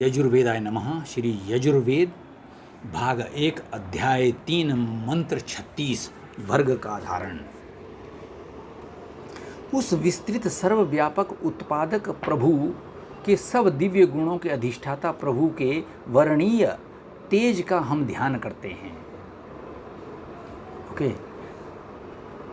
यजुर्वेदाय नमः। श्री यजुर्वेद भाग 1 अध्याय 3 मंत्र 36 वर्ग का धारण। उस विस्तृत सर्वव्यापक उत्पादक प्रभु के सब दिव्य गुणों के अधिष्ठाता प्रभु के वर्णीय तेज का हम ध्यान करते हैं। ओके।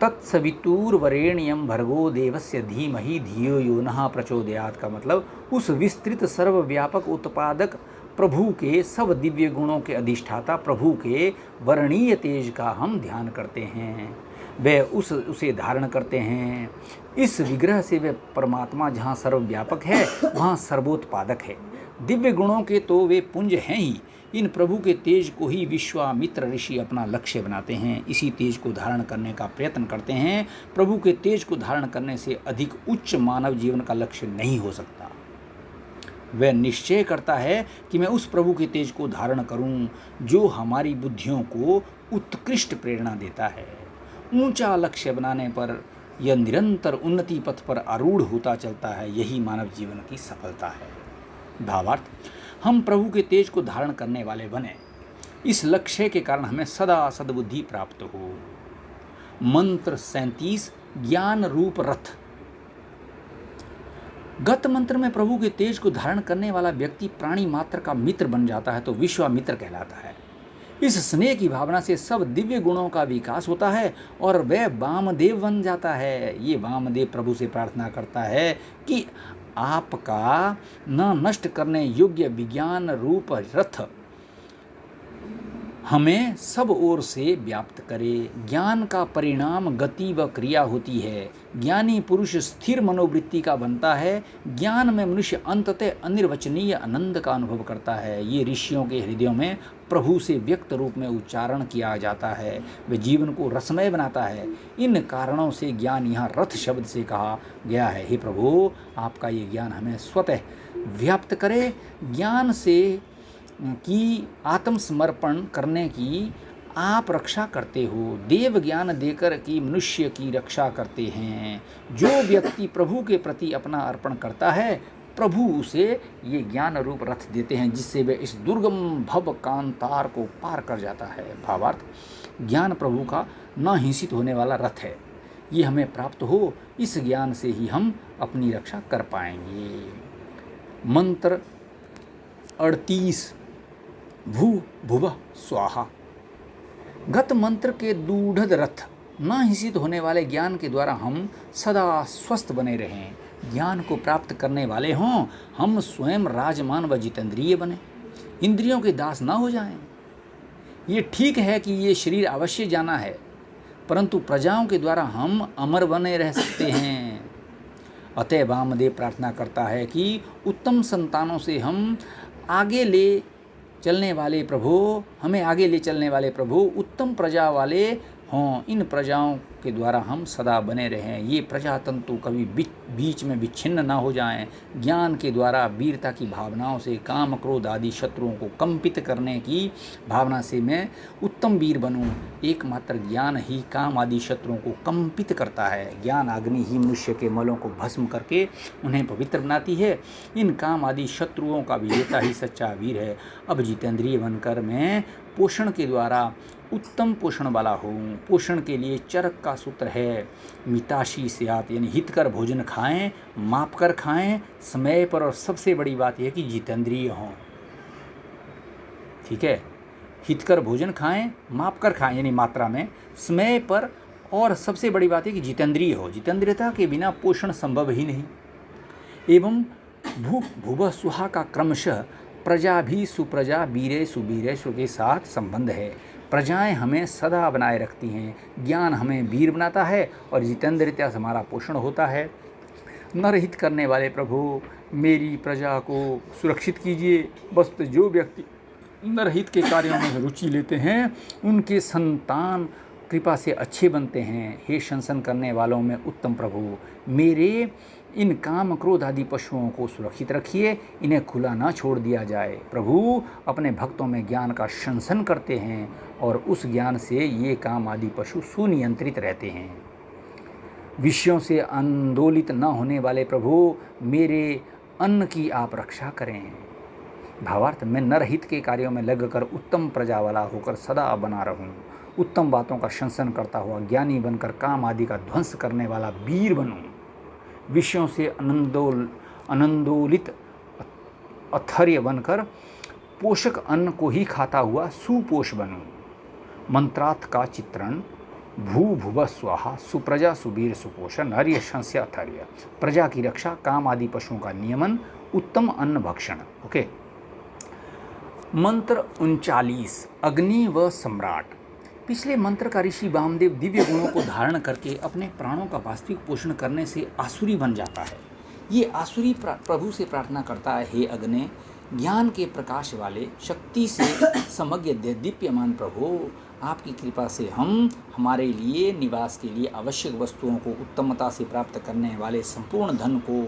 तत्सवितुर्वरेण्यं भर्गो देवस्य धीमहि धियो यो नः प्रचोदयात् का मतलब उस विस्तृत सर्वव्यापक उत्पादक प्रभु के सब दिव्य गुणों के अधिष्ठाता प्रभु के वर्णीय तेज का हम ध्यान करते हैं, वे उसे धारण करते हैं। इस विग्रह से वे परमात्मा जहाँ सर्वव्यापक है वहाँ सर्वोत्पादक है। दिव्य गुणों के तो वे पुंज हैं ही। इन प्रभु के तेज को ही विश्वामित्र ऋषि अपना लक्ष्य बनाते हैं, इसी तेज को धारण करने का प्रयत्न करते हैं। प्रभु के तेज को धारण करने से अधिक उच्च मानव जीवन का लक्ष्य नहीं हो सकता। वह निश्चय करता है कि मैं उस प्रभु के तेज को धारण करूं जो हमारी बुद्धियों को उत्कृष्ट प्रेरणा देता है। ऊंचा लक्ष्य बनाने पर यह निरंतर उन्नति पथ पर आरूढ़ होता चलता है, यही मानव जीवन की सफलता है। भावार्थ, हम प्रभु के तेज को धारण करने वाले बने, इस लक्ष्य के कारण हमें सदा सद्बुद्धि प्राप्त हो। मंत्र 37 ज्ञान रूप रथ। गत मंत्र में प्रभु के तेज को धारण करने वाला व्यक्ति प्राणी मात्र का मित्र बन जाता है तो विश्वामित्र कहलाता है। इस स्नेह की भावना से सब दिव्य गुणों का विकास होता है और वह वामदेव बन जाता है। ये वामदेव प्रभु से प्रार्थना करता है कि आपका न नष्ट करने योग्य विज्ञान रूप रथ हमें सब ओर से व्याप्त करे। ज्ञान का परिणाम गति व क्रिया होती है। ज्ञानी पुरुष स्थिर मनोवृत्ति का बनता है। ज्ञान में मनुष्य अंततः अनिर्वचनीय आनंद का अनुभव करता है। ये ऋषियों के हृदयों में प्रभु से व्यक्त रूप में उच्चारण किया जाता है। वे जीवन को रसमय बनाता है। इन कारणों से ज्ञान यहाँ रथ शब्द से कहा गया है। हे प्रभु, आपका ये ज्ञान हमें स्वतः व्याप्त करे। ज्ञान से की आत्मसमर्पण करने की आप रक्षा करते हो। देव ज्ञान देकर की मनुष्य की रक्षा करते हैं। जो व्यक्ति प्रभु के प्रति अपना अर्पण करता है, प्रभु उसे ये ज्ञान रूप रथ देते हैं, जिससे वह इस दुर्गम भव कांतार को पार कर जाता है। भावार्थ, ज्ञान प्रभु का न हिंसित होने वाला रथ है। ये हमें प्राप्त हो, इस ज्ञान से ही हम अपनी रक्षा कर पाएंगे। मंत्र 38 भू भुवः स्वाहा। गत मंत्र के दूढ़ रथ न हिंसित होने वाले ज्ञान के द्वारा हम सदा स्वस्थ बने रहें। ज्ञान को प्राप्त करने वाले हों, हम स्वयं राजमान व जितेंद्रिय बने, इंद्रियों के दास ना हो जाएं। ये ठीक है कि ये शरीर अवश्य जाना है, परंतु प्रजाओं के द्वारा हम अमर बने रह सकते हैं। अतः वामदेव प्रार्थना करता है कि उत्तम संतानों से हम आगे ले चलने वाले प्रभु, हमें आगे ले चलने वाले प्रभु उत्तम प्रजा वाले हों। इन प्रजाओं के द्वारा हम सदा बने रहें। ये प्रजातंतु कभी बीच में विच्छिन्न ना हो जाएं। ज्ञान के द्वारा वीरता की भावनाओं से काम क्रोध आदि शत्रुओं को कंपित करने की भावना से मैं उत्तम वीर बनूं। एकमात्र ज्ञान ही काम आदि शत्रुओं को कंपित करता है। ज्ञान अग्नि ही मनुष्य के मलों को भस्म करके उन्हें पवित्र बनाती है। इन काम आदि शत्रुओं का विजेता ही सच्चा वीर है। अब जितेंद्रिय बनकर मैं पोषण के द्वारा उत्तम पोषण वाला हूँ। पोषण के लिए चरक का सूत्र है मिताशी स्यात्, यानी हितकर भोजन खाएं, माप कर खाएं, समय पर, और सबसे बड़ी बात यह कि जितेंद्रिय हों। ठीक है, हितकर भोजन खाएं, माप कर खाएं यानी मात्रा में, समय पर, और सबसे बड़ी बात है कि जितेंद्रिय हो। जितेंद्रियता के बिना पोषण संभव ही नहीं। एवं भू भुवः सुहा का क्रमशः प्रजा भी सुप्रजा वीरे सुवीरे के साथ संबंध है। प्रजाएं हमें सदा बनाए रखती हैं, ज्ञान हमें वीर बनाता है और जितेंद्रियता से हमारा पोषण होता है। नरहित करने वाले प्रभु, मेरी प्रजा को सुरक्षित कीजिए। बस जो व्यक्ति नरहित के कार्यों में रुचि लेते हैं, उनके संतान कृपा से अच्छे बनते हैं। हे शंसन करने वालों में उत्तम प्रभु, मेरे इन काम क्रोध आदि पशुओं को सुरक्षित रखिए, इन्हें खुला ना छोड़ दिया जाए। प्रभु अपने भक्तों में ज्ञान का शंसन करते हैं और उस ज्ञान से ये काम आदि पशु सुनियंत्रित रहते हैं। विषयों से आंदोलित न होने वाले प्रभु, मेरे अन्न की आप रक्षा करें। भावार्थ, मैं नरहित के कार्यों में लगकर उत्तम प्रजा वाला होकर सदा बना रहूं, उत्तम बातों का शंसन करता हुआ ज्ञानी बनकर काम आदि का ध्वंस करने वाला वीर बनूं, विषयों से आनंदोलित अथर्य बनकर पोषक अन्न को ही खाता हुआ सुपोष बनूं, मंत्रार्थ का चित्रण भू भुव स्वाहा सुप्रजा सुबीर सुपोषण हर्य शंस्य अथर्य, प्रजा की रक्षा, काम आदि पशुओं का नियमन, उत्तम अन्न भक्षण। ओके। मंत्र 39 अग्नि व सम्राट। पिछले मंत्र का ऋषि वामदेव दिव्य गुणों को धारण करके अपने प्राणों का वास्तविक पोषण करने से आसुरी बन जाता है। ये आसुरी प्रभु से प्रार्थना करता है, हे अग्नि, ज्ञान के प्रकाश वाले, शक्ति से समग्र दीप्यमान प्रभु, आपकी कृपा से हम हमारे लिए निवास के लिए आवश्यक वस्तुओं को उत्तमता से प्राप्त करने वाले संपूर्ण धन को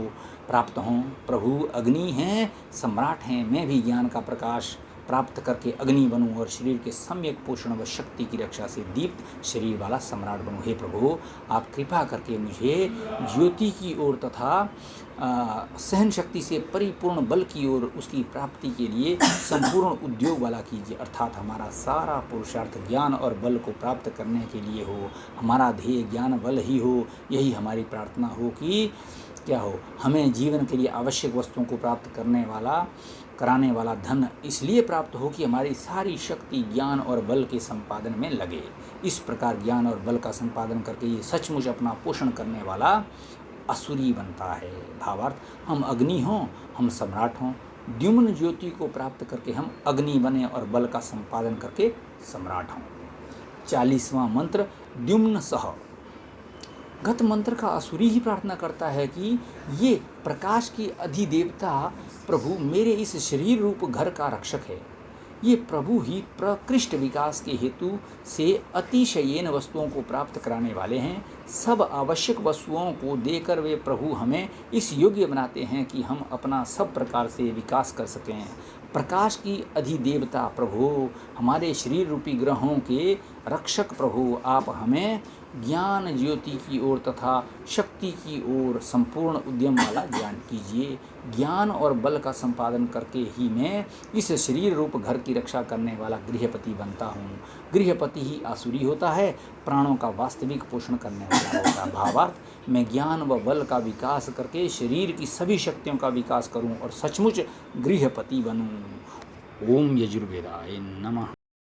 प्राप्त हों। प्रभु अग्नि हैं, सम्राट हैं, मैं भी ज्ञान का प्रकाश प्राप्त करके अग्नि बनूं और शरीर के सम्यक पोषण व शक्ति की रक्षा से दीप्त शरीर वाला सम्राट बनूं। हे प्रभु, आप कृपा करके मुझे ज्योति की ओर तथा सहन शक्ति से परिपूर्ण बल की ओर उसकी प्राप्ति के लिए संपूर्ण उद्योग वाला कीजिए, अर्थात हमारा सारा पुरुषार्थ ज्ञान और बल को प्राप्त करने के लिए हो, हमारा ध्येय ज्ञान बल ही हो। यही हमारी प्रार्थना हो कि क्या हो, हमें जीवन के लिए आवश्यक वस्तुओं को प्राप्त कराने वाला धन इसलिए प्राप्त हो कि हमारी सारी शक्ति ज्ञान और बल के संपादन में लगे। इस प्रकार ज्ञान और बल का संपादन करके ये सचमुच अपना पोषण करने वाला असुरी बनता है। भावार्थ, हम अग्नि हों, हम सम्राट हों, द्युम्न ज्योति को प्राप्त करके हम अग्नि बने और बल का संपादन करके सम्राट हों। 40वां मंत्र द्युम्न सह। गत मंत्र का असुरी ही प्रार्थना करता है कि ये प्रकाश की अधिदेवता प्रभु मेरे इस शरीर रूप घर का रक्षक है। ये प्रभु ही प्रकृष्ट विकास के हेतु से अतिशयेन वस्तुओं को प्राप्त कराने वाले हैं। सब आवश्यक वस्तुओं को देकर वे प्रभु हमें इस योग्य बनाते हैं कि हम अपना सब प्रकार से विकास कर सकें। प्रकाश की अधिदेवता प्रभु, हमारे शरीर रूपी ग्रहों के रक्षक प्रभु, आप हमें ज्ञान ज्योति की ओर तथा शक्ति की ओर संपूर्ण उद्यम वाला ज्ञान कीजिए। ज्ञान और बल का संपादन करके ही मैं इस शरीर रूप घर की रक्षा करने वाला गृहपति बनता हूँ। गृहपति ही आसुरी होता है, प्राणों का वास्तविक पोषण करने वाला होता है। भावार्थ, मैं ज्ञान व बल का विकास करके शरीर की सभी शक्तियों का विकास करूँ और सचमुच गृहपति बनूँ। ओम यजुर्वेदाय नमः।